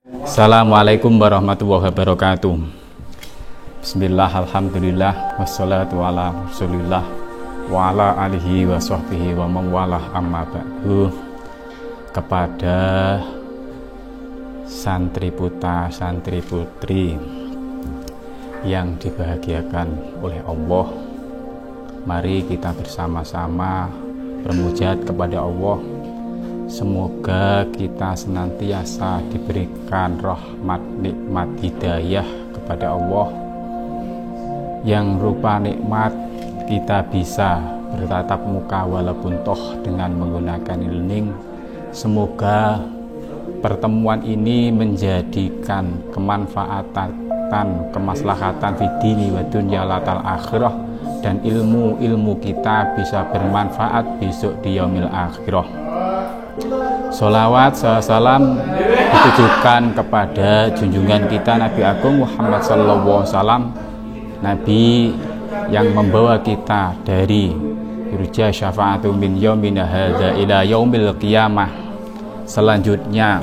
Assalamualaikum warahmatullahi wabarakatuh. Bismillah, alhamdulillah, wassalatu ala rasulillah wa ala alihi wa sahbihi wa mawalah, amma ba'du. Kepada santri putra, santri putri yang dibahagiakan oleh Allah, mari kita bersama-sama bermunajat kepada Allah. Semoga kita senantiasa diberikan rahmat, nikmat, hidayah kepada Allah, yang rupa nikmat kita bisa bertatap muka walaupun toh dengan menggunakan ilning. Semoga pertemuan ini menjadikan kemanfaatan, kemaslahatan fi dini wa dunya latal akhirah, dan ilmu kita bisa bermanfaat besok di yaumil akhirah. Sholawat, salam ditujukan kepada junjungan kita Nabi Agung Muhammad SAW, Nabi yang membawa kita dari yurja syafa'atu min yaumina hadza ila yaumil qiyamah. Selanjutnya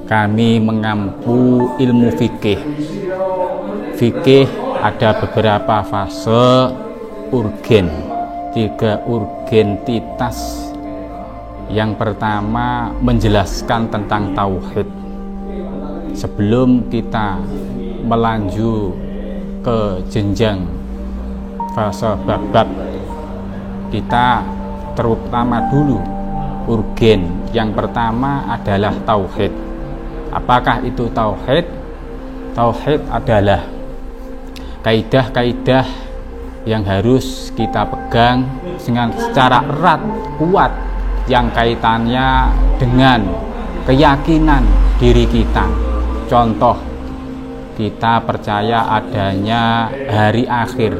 kami mengampu ilmu fikih. Fikih ada beberapa fase urgen, 3 urgentitas. Yang pertama, menjelaskan tentang tauhid. Sebelum kita melanjut ke jenjang fase bab-bab, kita terutama dulu urgen. Yang pertama adalah tauhid. Apakah itu tauhid? Tauhid adalah kaidah-kaidah yang harus kita pegang dengan secara erat, kuat, yang kaitannya dengan keyakinan diri kita. Contoh, kita percaya adanya hari akhir,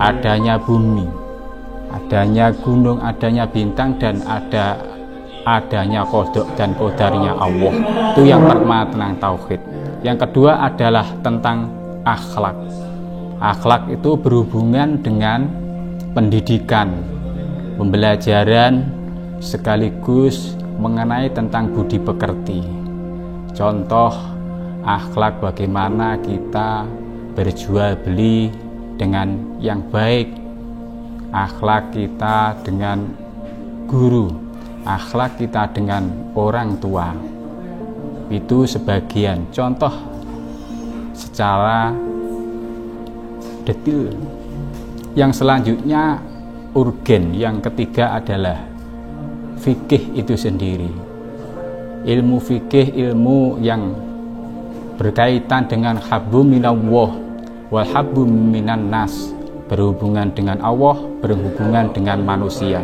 adanya bumi, adanya gunung, adanya bintang, dan adanya qada dan qadarnya Allah. Itu yang pertama tentang tauhid. Yang kedua adalah tentang akhlak. Akhlak itu berhubungan dengan pendidikan, pembelajaran, sekaligus mengenai tentang budi pekerti. Contoh, akhlak bagaimana kita berjual beli dengan yang baik, akhlak kita dengan guru, akhlak kita dengan orang tua. Itu sebagian contoh secara detail. Yang selanjutnya urgen, yang ketiga adalah fikih itu sendiri. Ilmu fikih, ilmu yang berkaitan dengan habbu minallah wal habbu minan nas, berhubungan dengan Allah, berhubungan dengan manusia.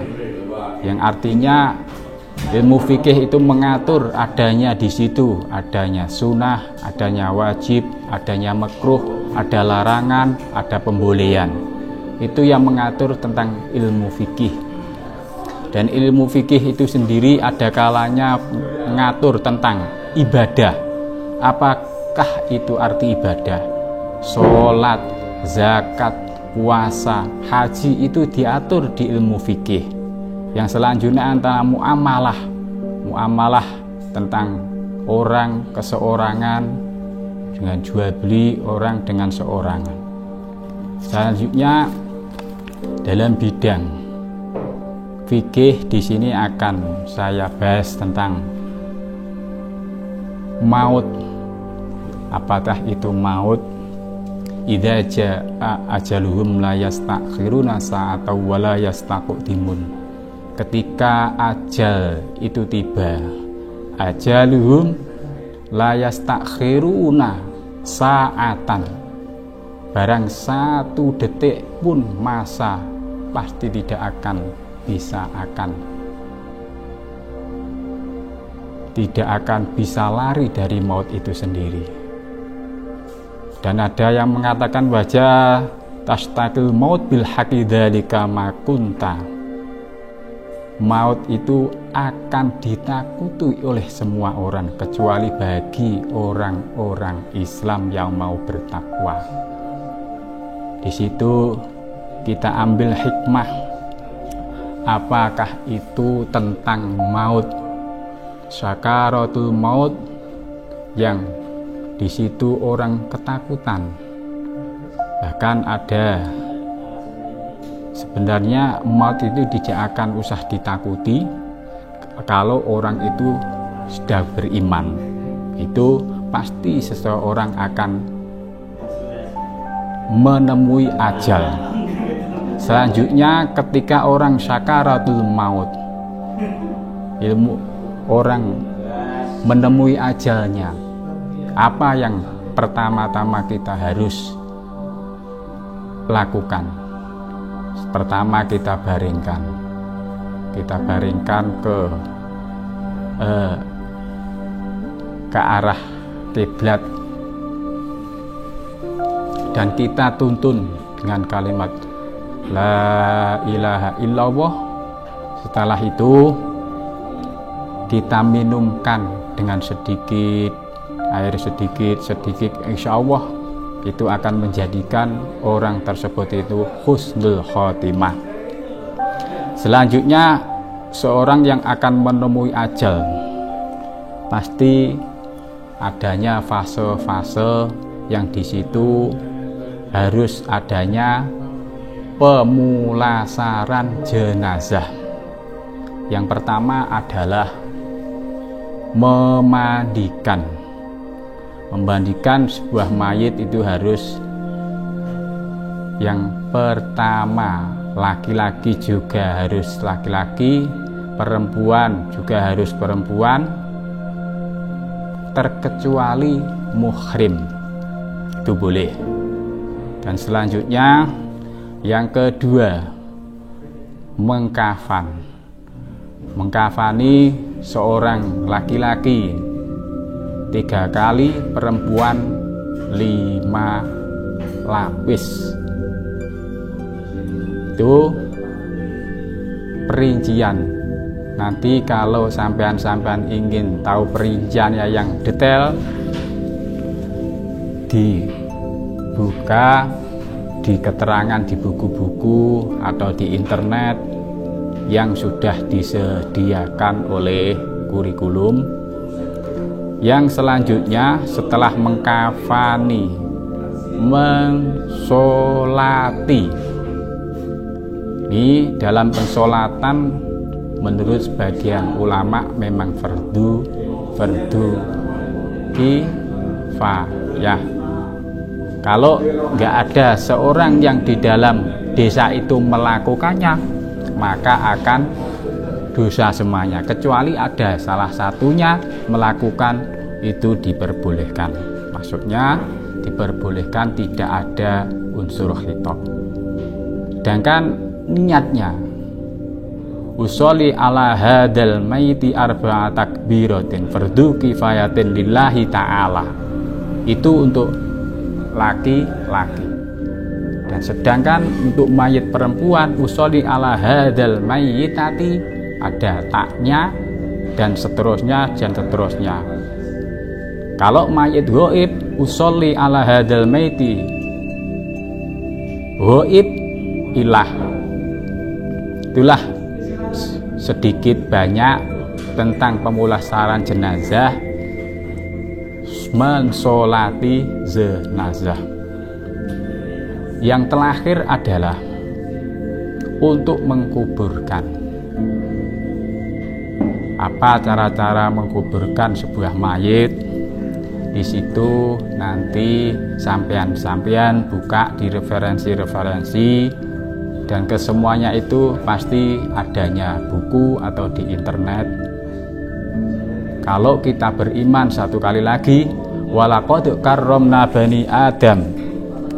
Yang artinya ilmu fikih itu mengatur adanya di situ, adanya sunnah, adanya wajib, adanya makruh, ada larangan, ada pembolehan. Itu yang mengatur tentang ilmu fikih. Dan ilmu fikih itu sendiri ada kalanya mengatur tentang ibadah. Apakah itu arti ibadah? Sholat, zakat, puasa, haji itu diatur di ilmu fikih. Yang selanjutnya antara muamalah. Muamalah tentang orang keseorangan, dengan jual beli orang dengan seorangan. Selanjutnya dalam bidang fikih, di sini akan saya bahas tentang maut. Apakah itu maut? Idza jaa ajaluhum la yastakhiruna sa'atan wa la yastaqdimun. Ketika ajal itu tiba, ajaluhum la yastakhiruna sa'atan, barang 1 detik pun masa pasti tidak akan bisa lari dari maut itu sendiri. Dan ada yang mengatakan wajah tastakil maut bil haqi dzalika ma kunta. Maut itu akan ditakuti oleh semua orang kecuali bagi orang-orang Islam yang mau bertakwa. Di situ kita ambil hikmah. Apakah itu tentang maut? Sakaratul maut yang di situ orang ketakutan. Bahkan ada sebenarnya maut itu tidak akan usah ditakuti kalau orang itu sudah beriman. Itu pasti seseorang akan menemui ajal. Selanjutnya ketika orang sakaratul maut, ilmu orang menemui ajalnya, apa yang pertama-tama kita harus lakukan? Pertama kita baringkan ke arah kiblat dan kita tuntun dengan kalimat la ilaha illallah. Setelah itu kita minumkan dengan sedikit air, sedikit insya Allah itu akan menjadikan orang tersebut itu husnul khotimah. Selanjutnya seorang yang akan menemui ajal pasti adanya fase-fase yang di situ harus adanya pemulasaran jenazah. Yang pertama adalah memandikan sebuah mayit. Itu harus yang pertama laki-laki juga harus laki-laki, perempuan juga harus perempuan, terkecuali muhrim itu boleh. Dan selanjutnya yang kedua mengkafani seorang laki-laki 3 kali, perempuan 5 lapis. Itu perincian. Nanti kalau sampean ingin tahu perinciannya yang detail, dibuka di keterangan di buku-buku atau di internet yang sudah disediakan oleh kurikulum. Yang selanjutnya setelah mengkafani, mensolati. Ini dalam pensolatan menurut sebagian ulama memang fardu kifayah. Kalau nggak ada seorang yang di dalam desa itu melakukannya, maka akan dosa semuanya. Kecuali ada salah satunya melakukan, itu diperbolehkan. Maksudnya diperbolehkan, tidak ada unsur khitab. Sedangkan niatnya usolli ala hadal maiti arba'a takbiratin fardu kifayatin lillahi ta'ala, itu untuk laki-laki. Dan sedangkan untuk mayit perempuan usolli ala hadal mayitati, ada taknya dan seterusnya. Kalau mayit ghaib usolli ala hadal maiti, ghaib ilah. Itulah sedikit banyak tentang pemulasaran jenazah, mensolati jenazah. Yang terakhir adalah untuk mengkuburkan. Apa cara-cara mengkuburkan sebuah mayit? Di situ nanti sampean buka di referensi-referensi, dan kesemuanya itu pasti adanya buku atau di internet. Kalau kita beriman satu kali lagi, walaqad karramna bani Adam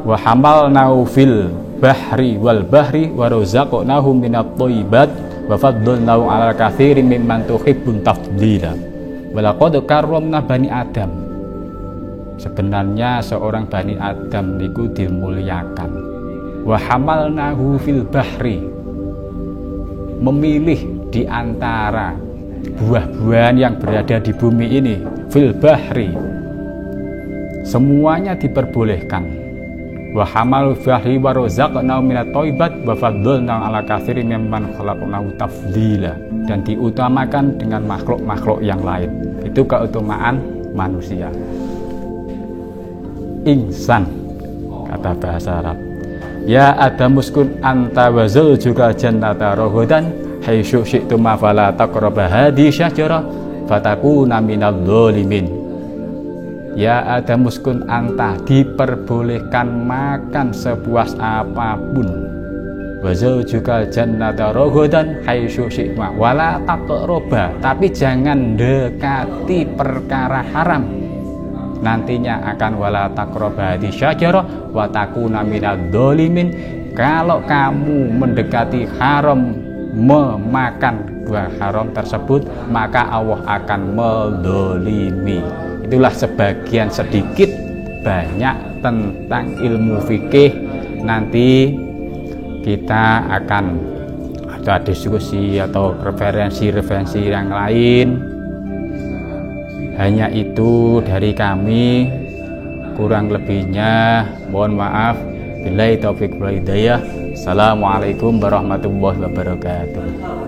wa hamalnahu fil bahri wal bahri wa razaqnahum minat thayyibat wa faddalnahu 'alal katsirin mimman tuhibbun tafdila. Walaqad karramna bani Adam. Sebenarnya seorang bani Adam niku dimuliakan. Wa hamalnahu fil bahri, memilih di antara buah-buahan yang berada di bumi ini, fil bahri, semuanya diperbolehkan. Wa hamal bahri wa razaqnahu minat thayyibat wa faddalnahu 'ala katsirin mimman khalaqnahu tafdila, dan diutamakan dengan makhluk-makhluk yang lain. Itu keutamaan manusia. Insan, kata bahasa Arab. Ya Adam uskun anta wa zawjuka jannata raghadan haitsu syi'tum fala taqrabu hadhihi syajarah fatakuna minadh dhalimin. Ya Adam uskun anta, diperbolehkan makan sepuas apapun. Wa zawjuka jannata raghadan haitsu syi'tum wala taqrabu, tapi jangan dekati perkara haram. Nantinya akan wala taqrabu hadhihi syajarah wa takuna minadh dhalimin. Kalau kamu mendekati haram, memakan buah haram tersebut, maka Allah akan mendolimi. Itulah sebagian sedikit banyak tentang ilmu fikih. Nanti kita akan ada diskusi atau referensi yang lain. Hanya itu dari kami, kurang lebihnya mohon maaf. Billahi taufiq wal hidayah. Assalamualaikum warahmatullahi wabarakatuh.